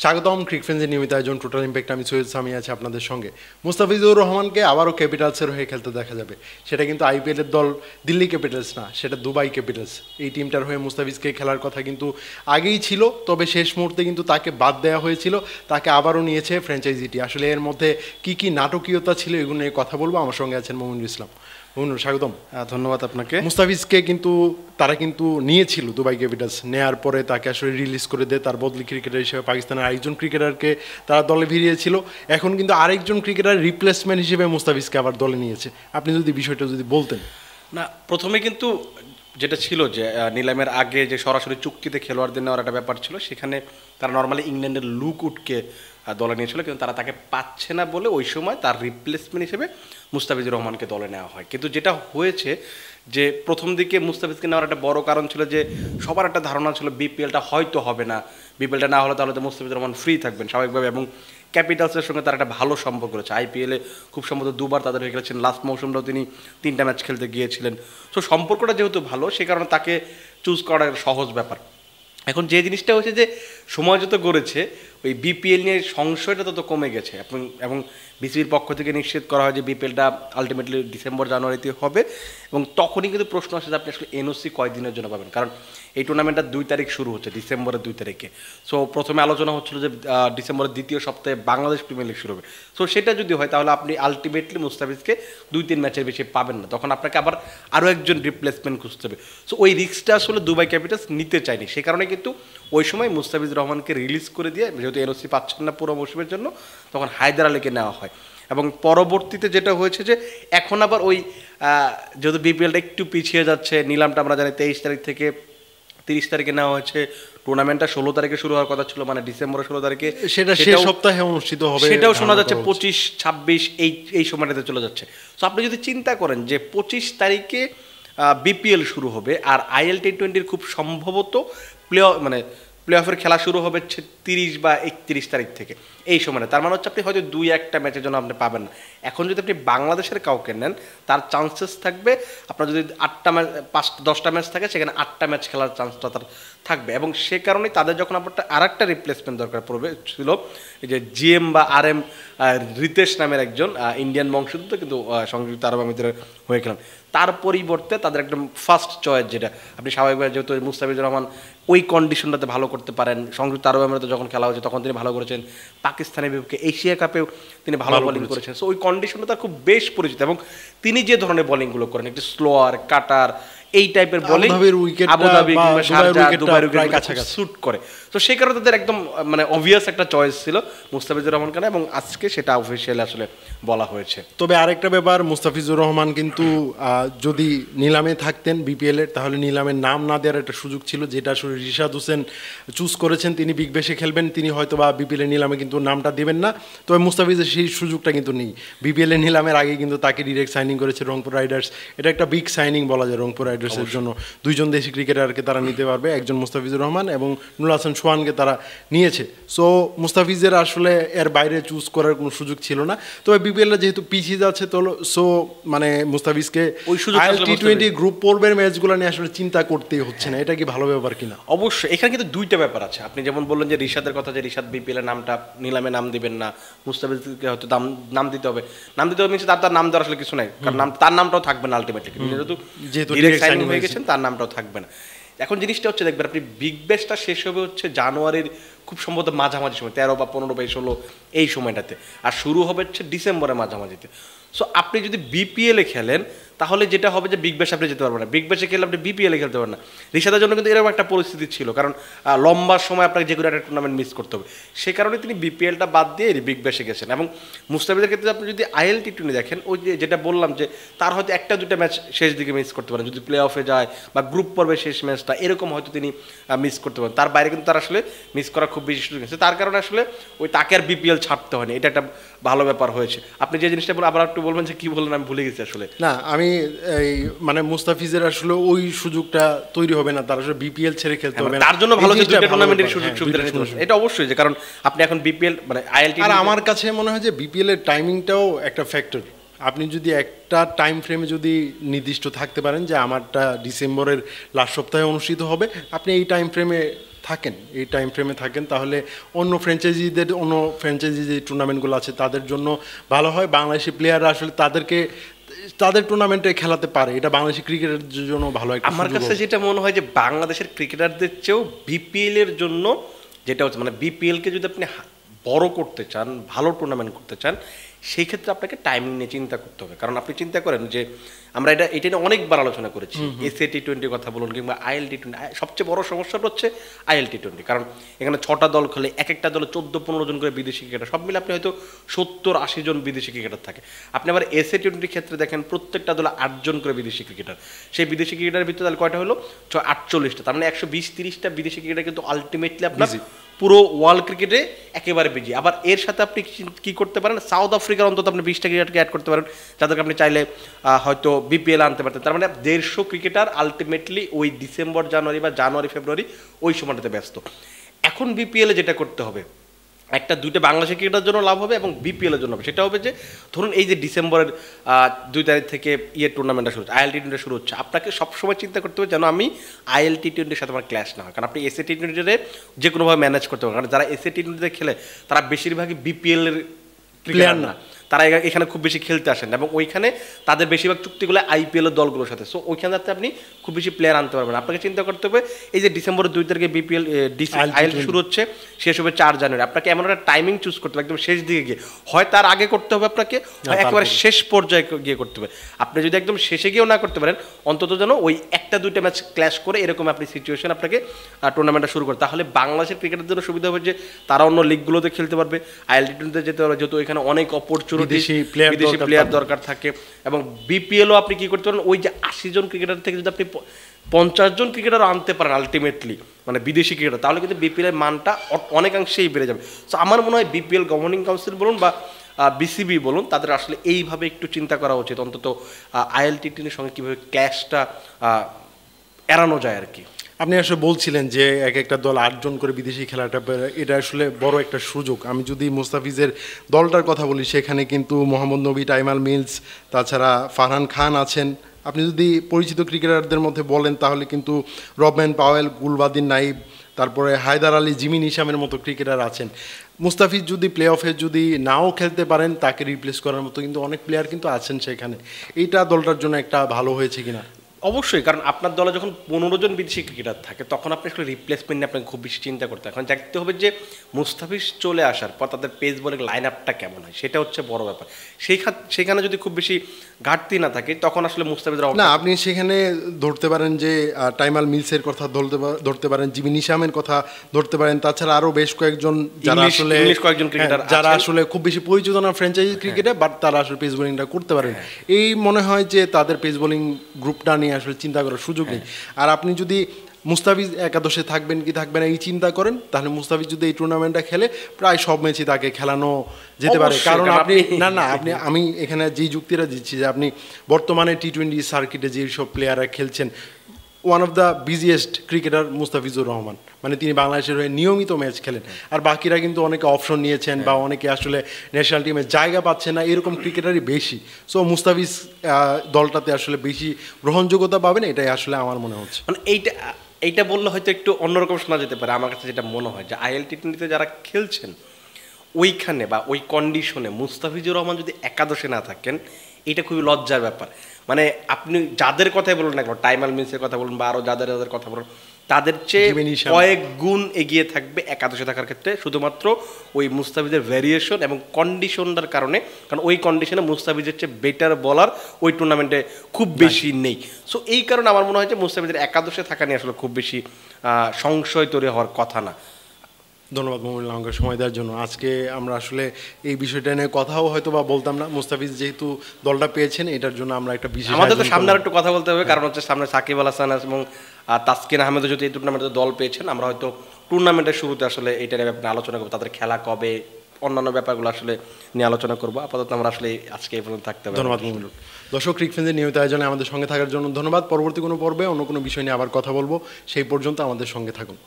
স্বাগতম ক্রিক ফ্রেন্ডসের নিয়মিত আয়োজন টোটাল ইম্প্যাক্ট। আমি সৈয়দ সামি আছি আপনাদের সঙ্গে। মুস্তাফিজুর রহমানকে আবারও ক্যাপিটালসের হয়ে খেলতে দেখা যাবে। সেটা কিন্তু আইপিএলের দল দিল্লি ক্যাপিটালস না, সেটা দুবাই ক্যাপিটালস। এই টিমটার হয়ে মুস্তাফিজকে খেলার কথা কিন্তু আগেই ছিল, তবে শেষ মুহূর্তে কিন্তু তাকে বাদ দেওয়া হয়েছিল। তাকে আবারও নিয়েছে ফ্র্যাঞ্চাইজিটি। আসলে এর মধ্যে কি কি নাটকীয়তা ছিল এগুলো নিয়ে কথা বলবো। আমার সঙ্গে আছেন মোমিনুল ইসলাম। মোমিনুল, স্বাগতম। ধন্যবাদ আপনাকে। মুস্তাফিজকে কিন্তু তারা নিয়েছিল দুবাই ক্যাপিটালস। নেয়ার পরে তাকে আসলে রিলিজ করে দেয়, তার বদলি ক্রিকেটার হিসেবে পাকিস্তানের আরেকজন ক্রিকেটারকে তারা দলে ভিড়িয়েছিল। এখন কিন্তু আরেকজন ক্রিকেটার রিপ্লেসমেন্ট হিসেবে মুস্তাফিজকে আবার দলে নিয়েছে। আপনি যদি বিষয়টা যদি বলতেন। না, প্রথমে কিন্তু যেটা ছিল যে নিলামের আগে যে সরাসরি চুক্তিতে খেলোয়াড়দের নেওয়ার একটা ব্যাপার ছিল, সেখানে তারা নর্মালি ইংল্যান্ডের লুক উডকে দলে নিয়েছিল, কিন্তু তারা তাকে পাচ্ছে না বলে ওই সময় তার রিপ্লেসমেন্ট হিসেবে মুস্তাফিজুর রহমানকে দলে নেওয়া হয়। কিন্তু যেটা হয়েছে যে প্রথম দিকে মুস্তাফিজকে নেওয়ার একটা বড় কারণ ছিল যে সবার একটা ধারণা ছিল বিপিএলটা হয়তো হবে না, বিপিএলটা না হলে তাহলে তো মুস্তাফিজুর রহমান ফ্রি থাকবেন স্বাভাবিকভাবে, এবং ক্যাপিটালসের সঙ্গে তার একটা ভালো সম্পর্ক রয়েছে। আইপিএলে খুব সম্ভবত দুবার তাদের হয়ে খেলেছেন, লাস্ট মৌসুমটাও তিনি 3টা ম্যাচ খেলতে গিয়েছিলেন। সো সম্পর্কটা যেহেতু ভালো, সে কারণে তাকে চুজ করা সহজ ব্যাপার। এখন যে জিনিসটা হচ্ছে যে সময় যত গড়েছে ওই বিপিএল নিয়ে সংশয়টা তত কমে গেছে, এবং বিসিবির পক্ষ থেকে নিশ্চিত করা হয় যে বিপিএলটা আলটিমেটলি ডিসেম্বর জানুয়ারিতে হবে, এবং তখনই কিন্তু প্রশ্ন আসে যে আপনি আসলে এনওসি কয়দিনের জন্য পাবেন, কারণ এই টুর্নামেন্টটা 2 তারিখ শুরু হচ্ছে, ডিসেম্বরের 2 তারিখে। সো প্রথমে আলোচনা হচ্ছিল যে ডিসেম্বরের দ্বিতীয় সপ্তাহে বাংলাদেশ প্রিমিয়ার লিগ শুরু হবে। সো সেটা যদি হয় তাহলে আপনি আলটিমেটলি মুস্তাফিজকে 2-3 ম্যাচের বেশি পাবেন না, তখন আপনাকে আবার আরও একজন রিপ্লেসমেন্ট খুঁজতে হবে। সো ওই রিস্কটা আসলে দুবাই ক্যাপিটালস নিতে চায়নি, সে কারণে কিন্তু ওই সময় মুস্তাফিজুর রহমানকে রিলিজ করে দিয়ে, যেহেতু এনওসি পাচ্ছেন না পুরো মৌসুমের জন্য, তখন হায়দার আলীকে নেওয়া হয়। এবং পরবর্তীতে যেটা হয়েছে যে এখন আবার ওই যেহেতু বিপিএলটা একটু পিছিয়ে যাচ্ছে, নিলামটা আমরা জানি 23 তারিখ থেকে 30 তারিখে নেওয়া হয়েছে, টুর্নামেন্টটা 16 তারিখে শুরু হওয়ার কথা ছিল, মানে ডিসেম্বরের 16 তারিখে, সেটা শেষ সপ্তাহে অনুষ্ঠিত হবে, সেটাও শোনা যাচ্ছে 25-26 এই সময়টাতে চলে যাচ্ছে। তো আপনি যদি চিন্তা করেন যে 25 তারিখে বিপিএল শুরু হবে, আর আইএল টি20 খুব সম্ভবত প্লে অফের খেলা শুরু হবে 30 বা 31 তারিখ থেকে, এই সময়টা, তার মানে হচ্ছে আপনি হয়তো 2-1টা ম্যাচের জন্য আপনি পাবেন না। এখন যদি আপনি বাংলাদেশের কাউকে নেন, তার চান্সেস থাকবে, আপনার যদি 8টা ম্যাচ 10টা ম্যাচ থাকে, সেখানে 8টা ম্যাচ খেলার চান্সটা তার থাকবে। এবং সে কারণেই তাদের যখন আপনার আরেকটা রিপ্লেসমেন্ট দরকার পড়বে ছিল, এই যে জিএম বা RM রিতেশ নামের একজন ইন্ডিয়ান বংশোদ্ভূত, কিন্তু সংযুক্ত আরব আমিরাতের হয়ে খেলেন, তার পরিবর্তে তাদের একদম ফার্স্ট চয়েস, যেটা আপনি স্বাভাবিকভাবে যেহেতু মুস্তাফিজুর রহমান ওই কন্ডিশনটাতে ভালো করতে পারেন, সংযুক্ত আরব আমিরাতে যখন খেলা হয়েছে তখন তিনি ভালো করেছেন, পাকিস্তানের বিপক্ষে এশিয়া কাপেও তিনি ভালো বোলিং করেছেন। সো ওই কন্ডিশনটা তার খুব বেশ পরিচিত, এবং তিনি যে ধরনের বোলিংগুলো করেন, একটু স্লোয়ার কাটার এই টাইপের বোলিং আবুধাবি কিংবা শারজাহ দুবাইয়ের উইকেট কাছাকাছি শুট করে। তো সেই কারণে তাদের একদম মানে অবভিয়াস একটা চয়েস ছিল মুস্তাফিজুর রহমান খান, এবং আজকে সেটা অফিসিয়ালি আসলে বলা হয়েছে। তবে আরেকটা ব্যাপার, মুস্তাফিজুর রহমান কিন্তু যদি নিলামে থাকতেন বিপিএলের, তাহলে নিলামের নাম না দেওয়ার একটা সুযোগ ছিল, যেটা আসলে রিশাদ হোসেন চুজ করেছেন। তিনি বিগ ব্যাশে খেলবেন, তিনি হয়তো বা বিপিএলের নিলামে কিন্তু নামটা দেবেন না। তবে মুস্তাফিজের সেই সুযোগটা কিন্তু নেই। বিপিএলের নিলামের আগে কিন্তু তাকে ডিরেক্ট সাইনিং করেছে রংপুর রাইডার্স। এটা একটা বিগ সাইনিং বলা যায় রংপুর রাইডার্সের জন্য। 2 জন দেশি ক্রিকেটারকে তারা নিতে পারবে, একজন মুস্তাফিজুর রহমান এবং নুরুল হাসান সোহানকে তারা নিয়েছে। সো মুস্তাফিজের আসলে এর বাইরে চুজ করার কোনো সুযোগ ছিল না। তবে বিপিএলটা যেহেতু পিছিয়ে যাচ্ছে, তো সো মানে মুস্তাফিজকে ওই আইএল টি20 গ্রুপ পর্বের ম্যাচগুলো নিয়ে আসলে চিন্তা করতেই হচ্ছে না। এটা কি ভালো ব্যাপার কিনা? অবশ্যই এখানে কিন্তু 2টা ব্যাপার আছে। আপনি যেমন বললেন যে রিশাদের কথা, যে রিশাদ বিপিএলের নামটা নিলামে নাম দিবেন না, মুস্তাফিজকে হয়তো নাম দিতে হবে মিনস তার নাম দেওয়ার আসলে কিছু নাই, কারণ তার নামটাও থাকবে না আলটিমেটলি, যেহেতু ডিরেক্ট সাইনিং হয়ে গেছেন, তার নামটাও থাকবে না। এখন জিনিসটা হচ্ছে দেখবেন, আপনি বিগ ব্যাশটা শেষ হবে হচ্ছে জানুয়ারির খুব সম্ভবত মাঝামাঝি সময়, 13 বা 15 বা 16 এই সময়টাতে, আর শুরু হবে হচ্ছে ডিসেম্বরের মাঝামাঝিতে। সো আপনি যদি বিপিএলে খেলেন, তাহলে যেটা হবে যে বিগ ব্যাশ আপনি যেতে পারবেন না, বিগ ব্যাশে খেলে আপনি বিপিএলে খেলতে পারবেন না। রিশাদের জন্য কিন্তু এরকম একটা পরিস্থিতি ছিল, কারণ লম্বা সময় আপনাকে যে কোনো একটা টুর্নামেন্ট মিস করতে হবে, সে কারণে তিনি বিপিএলটা বাদ দিয়ে বিগ ব্যাশে গেছেন। এবং মুস্তাফিজের ক্ষেত্রে আপনি যদি আইএল টি20 দেখেন, ওই যেটা বললাম যে তার হয়তো 1-2টা ম্যাচ শেষ দিকে মিস করতে পারেন, যদি প্লে অফে যায় বা গ্রুপ পর্বের শেষ ম্যাচটা, এরকম হয়তো তিনি মিস করতে পারেন। তার বাইরে কিন্তু তার আসলে মিস করা খুব বেশি সুযোগ আছে, তার কারণে আসলে ওই তাকে আর বিপিএল ছাড়তে হয়নি, এটা একটা ভালো ব্যাপার হয়েছে। আপনি যে জিনিসটা বলে আবার একটু বলবেন যে কি বললেন, আমি ভুলে গেছি আসলে। না, আমি এই মানে মুস্তাফিজের আসলে ওই সুযোগটা তৈরি হবে না, তার আসলে বিপিএল ছেড়ে খেলতে হবে না, তার জন্য ভালো যে দুইটা টুর্নামেন্টের সুযোগ সুবিধা নিতে হবে, এটা অবশ্যই। যে কারণ আপনি এখন বিপিএল মানে আইএল টি, আর আমার কাছে মনে হয় যে বিপিএল এর টাইমিংটাও একটা ফ্যাক্টর। আপনি যদি একটা টাইম ফ্রেমে যদি নির্দিষ্ট থাকতে পারেন যে আমারটা ডিসেম্বরের লাস্ট সপ্তাহে অনুষ্ঠিত হবে, আপনি এই টাইম ফ্রেমে থাকেন, এই টাইম ফ্রেমে থাকেন, তাহলে অন্য ফ্র্যাঞ্চাইজি যে টুর্নামেন্টগুলো আছে তাদের জন্য ভালো হয়। বাংলাদেশি প্লেয়াররা আসলে তাদের টুর্নামেন্টে খেলাতে পারে, এটা বাংলাদেশি ক্রিকেটের জন্য ভালো একটা আমার কাছে যেটা মনে হয় যে বাংলাদেশের ক্রিকেটারদের চেয়েও বিপিএল এর জন্য যেটা হচ্ছে মানে বিপিএলকে যদি আপনি বড় করতে চান, ভালো টুর্নামেন্ট করতে চান, সেই ক্ষেত্রে আপনাকে টাইমিং নিয়ে চিন্তা করতে হবে। কারণ আপনি চিন্তা করেন যে আমরা এটা নিয়ে অনেকবার আলোচনা করেছি, এসএ টি20 কথা বলুন কিংবা আইএল টি20, সবচেয়ে বড় সমস্যাটা হচ্ছে আইএল টি20। কারণ এখানে 6টা দল খেলে, এক একটা দলে 14-15 জন করে বিদেশি ক্রিকেটার, সব মিলে আপনি হয়তো 70-80 জন বিদেশি ক্রিকেটার থাকে। আপনি আবার এসএ টি20 ক্ষেত্রে দেখেন প্রত্যেকটা দলে 8 জন করে বিদেশি ক্রিকেটার। সেই বিদেশি ক্রিকেটারের ভিতরে তাহলে কয়টা হলো? 48টা, তার মানে 120-30টা বিদেশি ক্রিকেটার কিন্তু আলটিমেটলি আপনার পুরো ওয়ার্ল্ড ক্রিকেটে একেবারে বিজি। আবার এর সাথে আপনি কি করতে পারেন, সাউথ আফ্রিকার অন্তত আপনি 20টা ক্রিকেটারকে অ্যাড করতে পারেন, যাদেরকে আপনি চাইলে হয়তো বিপিএল আনতে পারতেন। তার মানে 150 ক্রিকেটার আলটিমেটলি ওই ডিসেম্বর জানুয়ারি বা জানুয়ারি ফেব্রুয়ারি ওই সময়টাতে ব্যস্ত। এখন বিপিএলে যেটা করতে হবে, একটা দুইটা বাংলাদেশের ক্রিকেটার জন্য লাভ হবে এবং বিপিএলের জন্য হবে। সেটা হবে যে ধরুন এই যে ডিসেম্বরের 2 তারিখ থেকে টুর্নামেন্টটা শুরু হচ্ছে, আইএল টি20 শুরু হচ্ছে, আপনাকে সবসময় চিন্তা করতে হবে যেন আমি আইএল টি20 সাথে আমার ক্ল্যাশ না হয়। কারণ আপনি এসএ টি20 যে কোনোভাবে ম্যানেজ করতে পারেন, কারণ যারা এসএ টি20 খেলে তারা বেশিরভাগই বিপিএলের প্লেয়ার না, তারা এখানে খুব বেশি খেলতে আসেন এবং ওইখানে তাদের বেশিরভাগ চুক্তিগুলো আইপিএলের দলগুলোর সাথে। সো ওইখানে যাতে আপনি খুব বেশি প্লেয়ার আনতে পারবেন। আপনাকে চিন্তা করতে হবে এই যে ডিসেম্বরের 2 তারিখে বিপিএল আইএল শুরু হচ্ছে, শেষ হবে 4 জানুয়ারি। আপনাকে এমন একটা টাইমিং চুজ করতে হবে একদম শেষ দিকে গিয়ে, হয় তার আগে করতে হবে আপনাকে, একেবারে শেষ পর্যায়ে গিয়ে করতে হবে। আপনি যদি একদম শেষে গিয়েও না করতে পারেন, অন্তত যেন ওই 1-2টা ম্যাচ ক্ল্যাশ করে এরকম আপনি সিচুয়েশন আপনাকে টুর্নামেন্টটা শুরু করে, তাহলে বাংলাদেশের ক্রিকেটের জন্য সুবিধা হবে যে তারা অন্য লিগগুলোতে খেলতে পারবে, আইএল টি20 যেতে পারবে, যেহেতু এখানে অনেক অপরচুনিটি বিদেশি প্লেয়ার দরকার থাকে। এবং বিপিএলও আপনি কি করতে পারেন, ওই যে 80 জন ক্রিকেটার থেকে যদি আপনি 50 জন ক্রিকেটার আনতে পারেন আলটিমেটলি, মানে বিদেশি ক্রিকেটার, তাহলে কিন্তু বিপিএল এর মানটা অনেকাংশেই বেড়ে যাবে। সো আমার মনে হয় বিপিএল গভর্নিং কাউন্সিল বলুন বা বিসিবি বলুন, তাদের আসলে এইভাবে একটু চিন্তা করা উচিত, অন্তত আইএল টি20 সঙ্গে কীভাবে ক্ল্যাশটা এড়ানো যায় আর কি। আপনি আসলে বলছিলেন যে এক একটা দল 8 জন করে বিদেশি খেলাটা, এটা আসলে বড় একটা সুযোগ। আমি যদি মুস্তাফিজের দলটার কথা বলি, সেখানে কিন্তু মোহাম্মদ নবী, টাইমাল মিলস, তাছাড়া ফারহান খান আছেন। আপনি যদি পরিচিত ক্রিকেটারদের মধ্যে বলেন তাহলে কিন্তু রবম্যান পাওয়েল, গুলবাদিন নাইব, তারপরে হায়দার আলী, জিমি নিশামের মতো ক্রিকেটার আছেন। মুস্তাফিজ যদি প্লে অফে যদি নাও খেলতে পারেন, তাকে রিপ্লেস করার মতো কিন্তু অনেক প্লেয়ার কিন্তু আছেন সেখানে। এইটা দলটার জন্য একটা ভালো হয়েছে কিনা? অবশ্যই, কারণ আপনার দলে যখন 15 জন বিদেশি ক্রিকেটার থাকে তখন আপনি আসলে রিপ্লেসমেন্ট নিয়ে আপনাকে খুব বেশি চিন্তা করতে হয়। এখন দেখতে হবে যে মুস্তাফিজ চলে আসার পর তাদের পেস বোলিং লাইন আপটা কেমন হয়, সেটা হচ্ছে বড় ব্যাপার। সেখানে যদি খুব বেশি ঘাটতি না থাকে তখন আসলে মুস্তাফিজরা না, আপনি সেখানে ধরতে পারেন যে টাইমাল মিলসের কথা ধরতে পারেন, জিমি নিশামের কথা ধরতে পারেন, তাছাড়া আরও বেশ কয়েকজন যারা আসলে যারা আসলে খুব বেশি পরিচিত না ফ্র্যাঞ্চাইজি ক্রিকেটে, বাট তারা আসলে পেস বোলিংটা করতে পারেন। এই মনে হয় যে তাদের পেস বোলিং গ্রুপটা নিয়ে আসলে চিন্তা করার সুযোগ নেই। আর আপনি যদি মুস্তাফিজ একাদশে থাকবেন কি থাকবেন এই চিন্তা করেন, তাহলে মুস্তাফিজ যদি এই টুর্নামেন্টটা খেলে প্রায় সব ম্যাচই তাকে খেলানো যেতে পারে। কারণ আমি এখানে যেই যুক্তিটা দিচ্ছি যে আপনি বর্তমানে টি20 সার্কিটে যেসব প্লেয়াররা খেলছেন, one of the busiest cricketer Mustafizur Rahman, মানে তিনি বাংলাদেশের হয়ে নিয়মিত ম্যাচ খেলেন। আর বাকিরা কিন্তু অনেকে অপশন নিয়েছেন বা অনেকে আসলে ন্যাশনাল টিমে জায়গা পাচ্ছে না, এরকম ক্রিকেটারই বেশি। সো মুস্তাফিজ দলটাতে আসলে বেশি গ্রহণযোগ্যতা পাবেন, এটাই আসলে আমার মনে হচ্ছে। মানে এইটা বললে হয়তো একটু অন্যরকম শোনা যেতে পারে। আমার কাছে যেটা মনে হয় যে আইএল টি20 যারা খেলছেন ওইখানে বা ওই কন্ডিশনে মুস্তাফিজুর রহমান যদি একাদশে না থাকেন, এটা খুবই লজ্জার ব্যাপার। মানে আপনি যাদের কথাই বলুন না কেন, টাইমাল মিলসের কথা বলুন বা আরও যাদের কথা বলুন, তাদের চেয়ে কয়েক গুণ এগিয়ে থাকবে একাদশে থাকার ক্ষেত্রে, শুধুমাত্র ওই মুস্তাফিজের ভ্যারিয়েশন এবং কন্ডিশনটার কারণে। কারণ ওই কন্ডিশনে মুস্তাফিজের চেয়ে বেটার বলার ওই টুর্নামেন্টে খুব বেশি নেই। সো এই কারণে আমার মনে হয় যে মুস্তাফিজের একাদশে থাকা নিয়ে আসলে খুব বেশি সংশয় তৈরি হওয়ার কথা না। ধন্যবাদ মোমিনুল আমাকে সময় দেওয়ার জন্য। আজকে আমরা আসলে এই বিষয়টা নিয়ে কথাও হয়তো বা বলতাম না, মুস্তাফিজ যেহেতু দলটা পেয়েছেন এটার জন্য আমরা একটা বিশেষ, আমাদের তো সামনে আর একটু কথা বলতে হবে, কারণ হচ্ছে সামনে সাকিব আল হাসান এবং তাসকিন আহমেদও যদি এই টুর্নামেন্টে দল পেয়েছেন, আমরা হয়তো টুর্নামেন্টের শুরুতে আসলে এইটা নিয়ে আলোচনা করবো, তাদের খেলা কবে, অন্যান্য ব্যাপারগুলো আসলে নিয়ে আলোচনা করবো। আপাতত আমরা আসলে আজকে এই পর্যন্ত থাকতে হবে। ধন্যবাদ মোমিনুল। দর্শক, ক্রিকফেন্সের নিয়মিত আয়োজনে আমাদের সঙ্গে থাকার জন্য ধন্যবাদ। পরবর্তী কোনো পর্বে অন্য কোনো বিষয় নিয়ে আবার কথা বলবো, সেই পর্যন্ত আমাদের সঙ্গে থাকুন।